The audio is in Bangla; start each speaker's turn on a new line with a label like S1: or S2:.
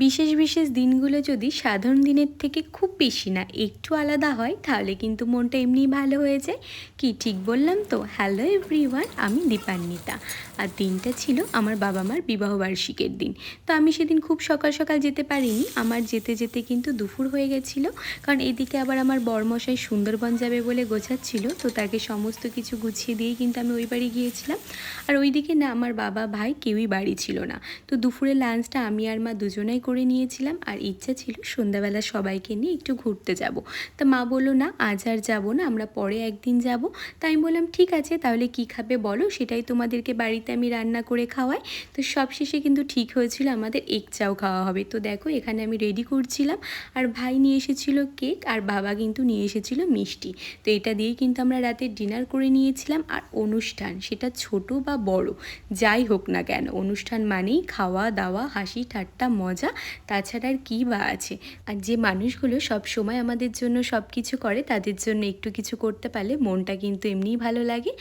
S1: বিশেষ বিশেষ দিনগুলো যদি সাধারণ দিনের থেকে খুব বেশি না একটু আলাদা হয় তাহলে কিন্তু মনটা এমনিই ভালো হয়ে যায়। কি ঠিক বললাম তো? হ্যালো এভরিওয়ান, আমি দীপান্বিতা। আর দিনটা ছিল আমার বাবা মার বিবাহবার্ষিকীর দিন। তো আমি সেদিন খুব সকাল সকাল যেতে পারিনি, আমার যেতে যেতে কিন্তু দুপুর হয়ে গেছিলো। কারণ এদিকে আবার আমার বরমশাই সুন্দরবন যাবে বলে গোছাচ্ছিল, তো তাকে সমস্ত কিছু গুছিয়ে দিয়েই কিন্তু আমি ওই বাড়ি গিয়েছিলাম। আর ওইদিকে না আমার বাবা ভাই কেউই বাড়ি ছিল না। তো দুপুরের লাঞ্চটা আমি আর মা দুজনেই করে নিয়েছিলাম, আর ইচ্ছা ছিল সন্ধ্যাবেলা সবাইকে নিয়ে একটু ঘুরতে যাব। তা মা বললো না আজ আর যাবো না, আমরা পরে একদিন যাব। তাই আমি বললাম ঠিক আছে, তাহলে কী খাবে বলো, সেটাই তোমাদেরকে বাড়িতে আমি রান্না করে খাওয়াই। তো সব শেষে কিন্তু ঠিক হয়েছিল আমাদের এগ চাও খাওয়া হবে। তো দেখো এখানে আমি রেডি করছিলাম, আর ভাই নিয়ে এসেছিলো কেক, আর বাবা কিন্তু নিয়ে এসেছিলো মিষ্টি। তো এটা দিয়েই কিন্তু আমরা রাতে ডিনার করে নিয়েছিলাম। আর অনুষ্ঠান সেটা ছোট বা বড় যাই হোক না কেন, অনুষ্ঠান মানেই খাওয়া দাওয়া, হাসি ঠাট্টা, মজা, তাছাড়া আর কী বা আছে। আর যে মানুষগুলো সব সময় আমাদের জন্য সব কিছু করে, তাদের জন্য একটু কিছু করতে পারলে মনটা কিন্তু এমনিই ভালো লাগে।